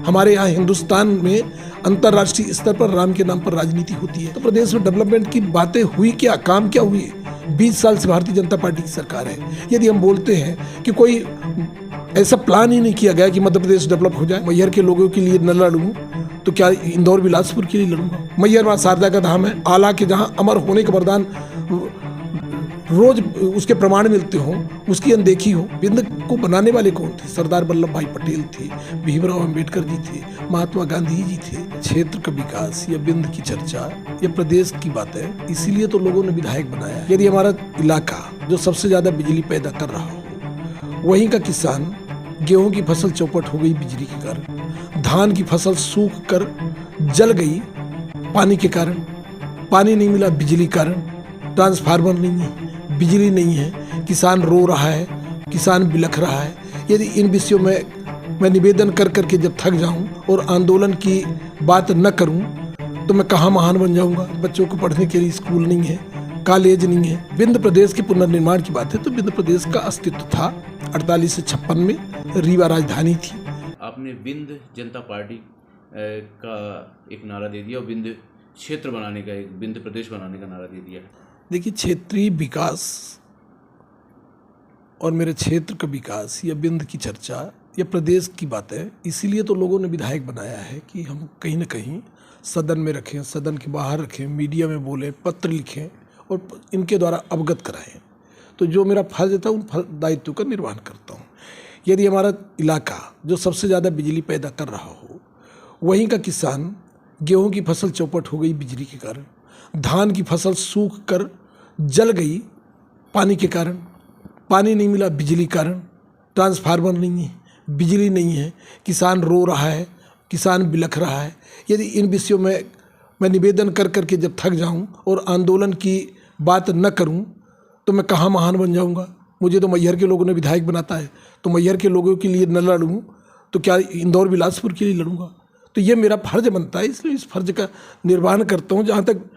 हमारे यहाँ हिंदुस्तान में अंतर्राष्ट्रीय स्तर पर राम के नाम पर राजनीति होती है। तो प्रदेश में डेवलपमेंट की बातें हुई क्या, काम क्या हुई? 20 साल से भारतीय जनता पार्टी की सरकार है। यदि हम बोलते हैं कि कोई ऐसा प्लान ही नहीं किया गया कि मध्य प्रदेश डेवलप हो जाए, मैहर के लोगों के लिए न लड़ूं तो क्या इंदौर बिलासपुर के लिए लड़ूंगा? मैहर मां शारदा का धाम है, आला के जहां अमर होने का वरदान रोज उसके प्रमाण मिलते हों, उसकी अनदेखी हो। बिंद को बनाने वाले कौन थे? सरदार वल्लभ भाई पटेल थे, भीमराव अंबेडकर जी थे, महात्मा गांधी जी थे। क्षेत्र का विकास या बिंद की चर्चा या प्रदेश की बात है, इसीलिए तो लोगों ने विधायक बनाया। यदि हमारा इलाका जो सबसे ज्यादा बिजली पैदा कर रहा हो, वहीं का किसान गेहूं की फसल चौपट हो गई बिजली के कारण, धान की फसल सूख कर जल गई पानी के कारण, पानी नहीं मिला बिजली कारण, ट्रांसफार्मर नहीं है, बिजली नहीं है, किसान रो रहा है, किसान बिलख रहा है। यदि इन विषयों में मैं निवेदन कर करके जब थक जाऊं और आंदोलन की बात न करूं तो मैं कहाँ महान बन जाऊंगा? बच्चों को पढ़ने के लिए स्कूल नहीं है, कॉलेज नहीं है। बिंद प्रदेश के पुनर्निर्माण की बात है तो बिंद प्रदेश का अस्तित्व था 48 से 56 में, रीवा राजधानी थी। आपने बिंद जनता पार्टी का एक नारा दे दिया और बिंद क्षेत्र बनाने का, एक बिंद प्रदेश बनाने का नारा दे दिया। देखिए, क्षेत्रीय विकास और मेरे क्षेत्र का विकास या बिंद की चर्चा या प्रदेश की बात है, इसीलिए तो लोगों ने विधायक बनाया है कि हम कहीं ना कहीं सदन में रखें, सदन के बाहर रखें, मीडिया में बोलें, पत्र लिखें और इनके द्वारा अवगत कराएं। तो जो मेरा फर्ज था उन दायित्व का निर्वहन करता हूँ। यदि हमारा इलाका जो सबसे ज़्यादा बिजली पैदा कर रहा हो, वहीं का किसान गेहूं की फसल चौपट हो गई बिजली के कारण, धान की फसल सूख कर जल गई पानी के कारण, पानी नहीं मिला बिजली कारण, ट्रांसफार्मर नहीं है, बिजली नहीं है, किसान रो रहा है, किसान बिलख रहा है। यदि इन विषयों में मैं निवेदन कर करके जब थक जाऊं और आंदोलन की बात न करूं तो मैं कहाँ महान बन जाऊंगा? मुझे तो मैहर के लोगों ने विधायक बनाता है, तो मैहर के लोगों के लिए न लड़ूं तो क्या इंदौर बिलासपुर के लिए लड़ूंगा? तो ये मेरा फर्ज बनता है, इसलिए इस फर्ज का निर्वहन करता हूँ। जहाँ तक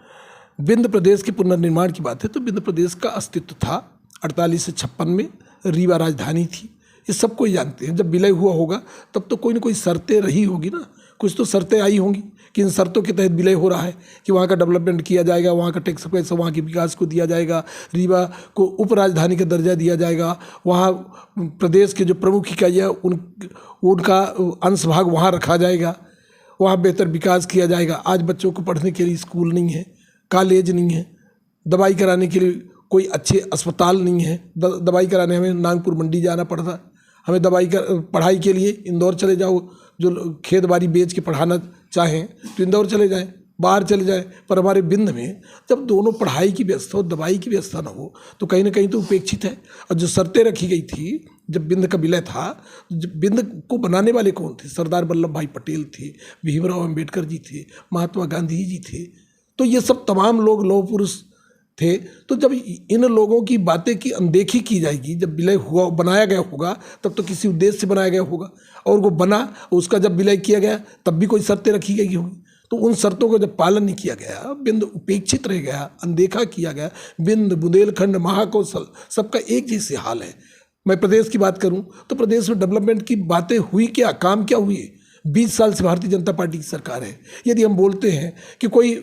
बिंद प्रदेश के पुनर्निर्माण की बात है तो बिंद प्रदेश का अस्तित्व था 48 से 56 में, रीवा राजधानी थी। ये सबको ही जानते हैं। जब विलय हुआ होगा तब तो कोई ना कोई शर्तें रही होगी ना, कुछ तो शर्तें आई होंगी कि इन शर्तों के तहत विलय हो रहा है कि वहाँ का डेवलपमेंट किया जाएगा, वहाँ का टैक्स पैसा वहाँ के विकास को दिया जाएगा, रीवा को उपराजधानी का दर्जा दिया जाएगा, वहाँ प्रदेश के जो प्रमुख इकाइयाँ उनका अंश भाग वहाँ रखा जाएगा, वहाँ बेहतर विकास किया जाएगा। आज बच्चों को पढ़ने के लिए स्कूल नहीं है, कॉलेज नहीं है, दवाई कराने के लिए कोई अच्छे अस्पताल नहीं है। दवाई कराने हमें नागपुर मंडी जाना पड़ता, हमें पढ़ाई के लिए इंदौर चले जाओ। जो खेत बाड़ी बेच के पढ़ाना चाहें तो इंदौर चले जाएं, बाहर चले जाएं। पर हमारे बिंद में जब दोनों पढ़ाई की व्यवस्था हो, दवाई की व्यवस्था ना हो तो कहीं ना कहीं तो उपेक्षित है। और जो शर्तें रखी गई थी जब बिंद का विलय था, बिंद को बनाने वाले कौन थे? सरदार वल्लभ भाई पटेल थे, भीमराव अंबेडकर जी थे, महात्मा गांधी जी थे। तो ये सब तमाम लोग लौह पुरुष थे। तो जब इन लोगों की बातें की अनदेखी की जाएगी, जब विलय हुआ बनाया गया होगा तब तो किसी उद्देश्य से बनाया गया होगा, और वो बना, उसका जब विलय किया गया तब भी कोई शर्तें रखी गई होंगी। तो उन शर्तों को जब पालन नहीं किया गया, बिंद उपेक्षित रह गया, अनदेखा किया गया। बिंद, बुंदेलखंड, महाकौशल सबका एक जैसे हाल है। मैं प्रदेश की बात करूं तो प्रदेश में डेवलपमेंट की बातें हुई क्या, काम क्या हुई? 20 साल से भारतीय जनता पार्टी की सरकार है। यदि हम बोलते हैं कि कोई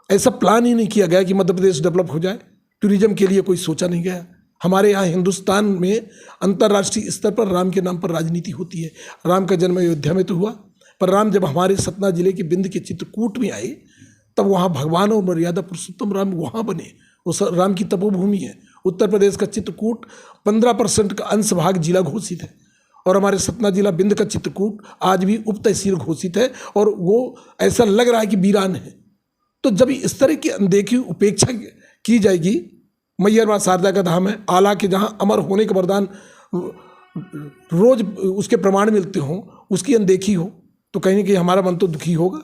ऐसा प्लान ही नहीं किया गया कि मध्य प्रदेश डेवलप हो जाए, टूरिज्म के लिए कोई सोचा नहीं गया। हमारे यहाँ हिंदुस्तान में अंतर्राष्ट्रीय स्तर पर राम के नाम पर राजनीति होती है। राम का जन्म अयोध्या में तो हुआ, पर राम जब हमारे सतना जिले के बिंद के चित्रकूट में आए तब वहाँ भगवान और मर्यादा पुरुषोत्तम राम वहाँ बने। वो राम की तपोभूमि है। उत्तर प्रदेश का चित्रकूट 15% का अंश भाग जिला घोषित है, और हमारे सतना जिला बिंद का चित्रकूट आज भी उप तहसील घोषित है, और वो ऐसा लग रहा है कि वीरान है। तो जब इस तरह की अनदेखी, उपेक्षा की जाएगी, मैहर मां शारदा का धाम है, आला के जहां अमर होने का वरदान रोज उसके प्रमाण मिलते हों, उसकी अनदेखी हो तो कहीं ना कहीं हमारा मन तो दुखी होगा।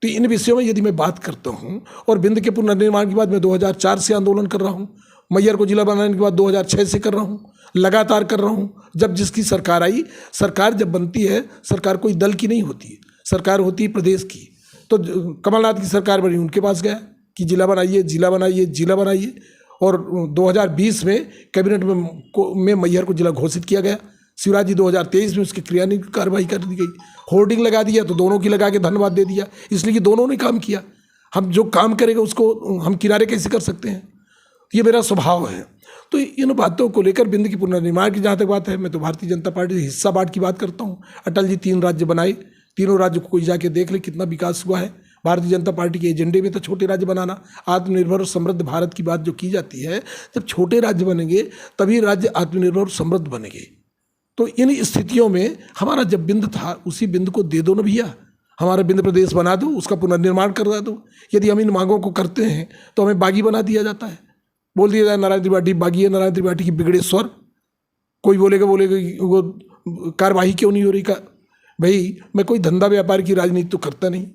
तो इन विषयों में यदि मैं बात करता हूँ, और बिंद के पुनर्निर्माण के बाद मैं 2004 से आंदोलन कर रहा हूँ, मैहर को जिला बनाने के बाद 2006 से कर रहा हूँ, लगातार कर रहा हूँ। जब जिसकी सरकार आई, सरकार जब बनती है, सरकार कोई दल की नहीं होती है, सरकार होती है प्रदेश की। तो कमलनाथ की सरकार बनी, उनके पास गया कि जिला बनाइए, जिला बनाइए, जिला बनाइए, और 2020 में कैबिनेट में मैहर को जिला घोषित किया गया। शिवराज जी 2023 में उसके क्रियान्वयन की कार्रवाई कर दी गई। होर्डिंग लगा दिया तो दोनों की लगा के धन्यवाद दे दिया, इसलिए कि दोनों ने काम किया। हम जो काम करेगा उसको हम किनारे कैसे कर सकते हैं, ये मेरा स्वभाव है। तो इन बातों को लेकर बिंद की पुनर्निर्माण की जहाँ तक बात है, मैं तो भारतीय जनता पार्टी से हिस्सा बांट की बात करता हूँ। अटल जी 3 राज्य बनाए, तीनों राज्यों को कोई जाके देख ले कितना विकास हुआ है। भारतीय जनता पार्टी के एजेंडे में तो छोटे राज्य बनाना, आत्मनिर्भर और समृद्ध भारत की बात जो की जाती है, जब छोटे राज्य बनेंगे तभी राज्य आत्मनिर्भर और समृद्ध बनेंगे। तो इन स्थितियों में हमारा जब बिंद था उसी बिंद को दे दो ना भैया, हमारा बिंद प्रदेश बना दो, उसका पुनर्निर्माण करवा दो। यदि हम इन मांगों को करते हैं तो हमें बागी बना दिया जाता है, बोल दिया जाए नारायण त्रिपाठी बागी है, नारायण त्रिपाठी की बिगड़े स्वर। कोई बोलेगा कि वो कार्यवाही क्यों नहीं हो रही। का भाई मैं कोई धंधा व्यापार की राजनीति तो करता नहीं,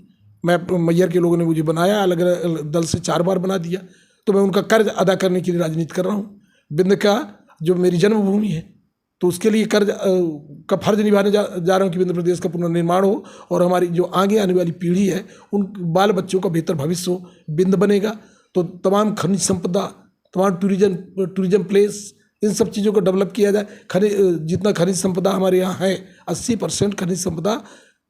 मैं मैयर के लोगों ने मुझे बनाया, अलग अलग दल से 4 बार बना दिया, तो मैं उनका कर्ज अदा करने के लिए राजनीति कर रहा हूँ। बिंद का जो मेरी जन्मभूमि है तो उसके लिए कर्ज का फर्ज निभाने जा रहा हूँ कि बिंद प्रदेश का पुनर्निर्माण हो और हमारी जो आगे आने वाली पीढ़ी है उन बाल बच्चों का बेहतर भविष्य हो। बिंद बनेगा तो तमाम खनिज संपदा, तमाम टूरिज्म प्लेस, इन सब चीज़ों को डेवलप किया जाए। जितना खनिज संपदा हमारे यहाँ है, 80% खनिज संपदा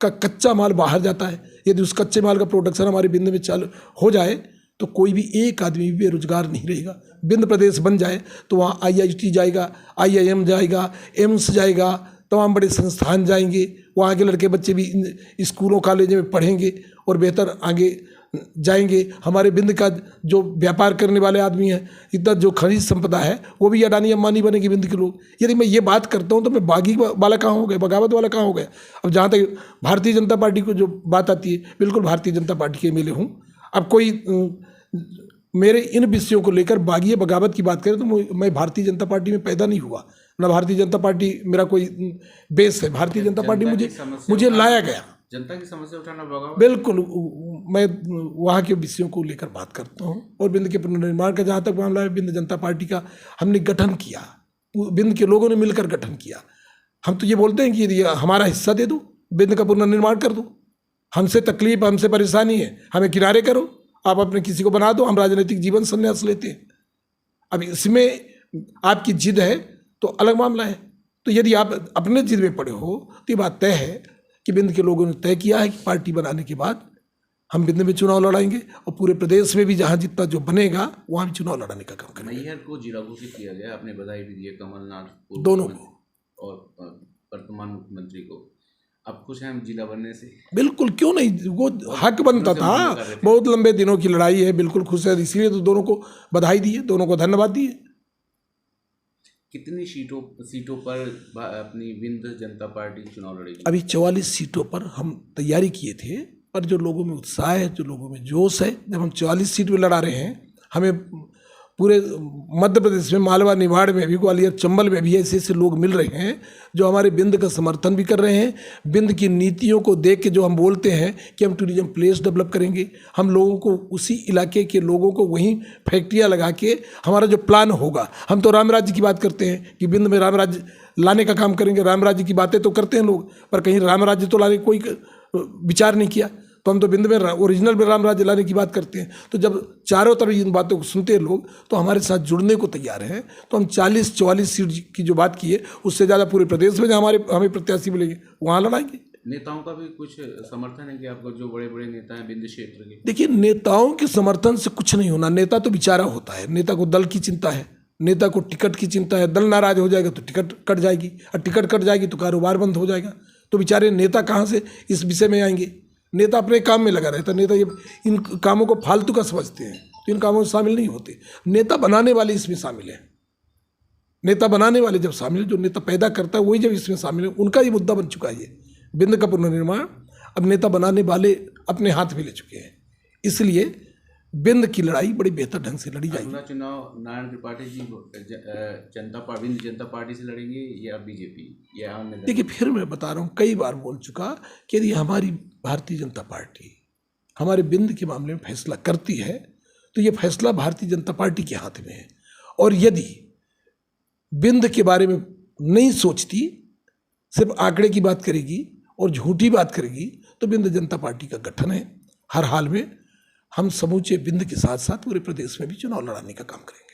का कच्चा माल बाहर जाता है। यदि उस कच्चे माल का प्रोडक्शन हमारे बिंद में चालू हो जाए तो कोई भी एक आदमी भी बेरोजगार नहीं रहेगा। बिंद प्रदेश बन जाए तो वहाँ IIT जाएगा, IIM जाएगा, एम्स जाएगा, तमाम बड़े संस्थान जाएंगे, वहाँ के लड़के बच्चे भी स्कूलों कॉलेजों में पढ़ेंगे और बेहतर आगे जाएंगे। हमारे बिंद का जो व्यापार करने वाले आदमी हैं, इतना जो खनिज संपदा है, वो भी अडानी अंबानी बनेंगे बिंद के लोग। यदि मैं ये बात करता हूँ तो मैं बागी वाला कहाँ हो गया, बगावत वाला कहाँ हो गया। अब जहाँ तक भारतीय जनता पार्टी को जो बात आती है, बिल्कुल भारतीय जनता पार्टी के MLA हूँ। अब कोई मेरे इन विषयों को लेकर बागी या बगावत की बात करें तो मैं भारतीय जनता पार्टी में पैदा नहीं हुआ, ना भारतीय जनता पार्टी मेरा कोई बेस है। भारतीय जनता पार्टी मुझे लाया गया। जनता की समस्या उठाना बगावत, बिल्कुल मैं वहाँ के विषयों को लेकर बात करता हूँ। और बिंद के पुनर्निर्माण का जहाँ तक मामला है, बिंद जनता पार्टी का हमने गठन किया, बिंद के लोगों ने मिलकर गठन किया। हम तो ये बोलते हैं कि यदि हमारा हिस्सा दे दो, बिंद का पुनर्निर्माण कर दो, हमसे तकलीफ, हमसे परेशानी है, हमें किनारे करो, आप अपने किसी को बना दो, हम राजनीतिक जीवन संन्यास लेते हैं। अब इसमें आपकी जिद है तो अलग मामला है। तो यदि आप अपने जिद में पड़े हो तो ये बात तय है कि बिंद के लोगों ने तय किया है कि पार्टी बनाने के बाद हम बिंद में चुनाव लड़ाएंगे और पूरे प्रदेश में भी जहाँ जितना जो बनेगा वहाँ भी चुनाव लड़ाने का काम करेंगे। मैहर को जिला घोषित किया गया, आपने बधाई भी दी है कमलनाथ दोनों को और वर्तमान मुख्यमंत्री को। आप खुश हैं जिला बनने से? बिल्कुल, क्यों नहीं, वो हक बनता था, बहुत लंबे दिनों की लड़ाई है, बिल्कुल खुश है, इसीलिए तो दोनों को बधाई दी है, दोनों को धन्यवाद दिए। कितनी सीटों पर अपनी बिंद जनता पार्टी चुनाव लड़ेगी? अभी 44 सीटों पर हम तैयारी किए थे, पर जो लोगों में उत्साह है, जो लोगों में जोश है, जब हम 44 सीट में लड़ा रहे हैं, हमें पूरे मध्य प्रदेश में मालवा निमाड़ में भी, ग्वालियर चंबल में भी ऐसे ऐसे लोग मिल रहे हैं जो हमारे बिंद का समर्थन भी कर रहे हैं। बिंद की नीतियों को देख के जो हम बोलते हैं कि हम टूरिज्म प्लेस डेवलप करेंगे, हम लोगों को उसी इलाके के लोगों को वहीं फैक्ट्रियाँ लगा के हमारा जो प्लान होगा, हम तो राम राज्य की बात करते हैं कि बिंद में राम राज्य लाने का काम करेंगे। राम राज्य की बातें तो करते हैं लोग, पर कहीं राम राज्य तो लाने कोई विचार नहीं किया। तो हम तो बिंद में ओरिजिनल में राम राज्य लाने की बात करते हैं। तो जब चारों तरफ इन बातों को सुनते हैं लोग तो हमारे साथ जुड़ने को तैयार हैं। तो हम 40-44 सीट की जो बात की है, उससे ज़्यादा पूरे प्रदेश में जहाँ हमें प्रत्याशी मिलेंगे वहाँ लड़ाएंगे। नेताओं का भी कुछ समर्थन है कि आपको, जो बड़े बड़े नेता हैं बिंद क्षेत्र के? देखिए, नेताओं के समर्थन से कुछ नहीं होना। नेता तो बेचारा होता है, नेता को दल की चिंता है, नेता को टिकट की चिंता है। दल नाराज हो जाएगा तो टिकट कट जाएगी, और टिकट कट जाएगी तो कारोबार बंद हो जाएगा। तो बेचारे नेता कहाँ से इस विषय में आएंगे? नेता अपने काम में लगा रहता है। नेता ये इन कामों को फालतू का समझते हैं तो इन कामों में शामिल नहीं होते। नेता बनाने वाले इसमें शामिल हैं। नेता बनाने वाले जब शामिल, जो नेता पैदा करता है वही जब इसमें शामिल है, उनका ये मुद्दा बन चुका है। ये बिंद का पुनर्निर्माण अब नेता बनाने वाले अपने हाथ में ले चुके हैं, इसलिए बिंद की लड़ाई बड़ी बेहतर ढंग से लड़ी जाएगी। चुनाव नारायण त्रिपाठी जी बिंद जनता पार्टी से लड़ेंगे या बीजेपी या अन्य? देखिए, फिर मैं बता रहा हूँ, कई बार बोल चुका कि यदि हमारी भारतीय जनता पार्टी हमारे बिंद के मामले में फैसला करती है तो ये फैसला भारतीय जनता पार्टी के हाथ में है। और यदि बिंद के बारे में नहीं सोचती, सिर्फ आंकड़े की बात करेगी और झूठी बात करेगी, तो बिंद जनता पार्टी का गठन है। हर हाल में हम समूचे बिंद के साथ साथ पूरे प्रदेश में भी चुनाव लड़ाने का काम करेंगे।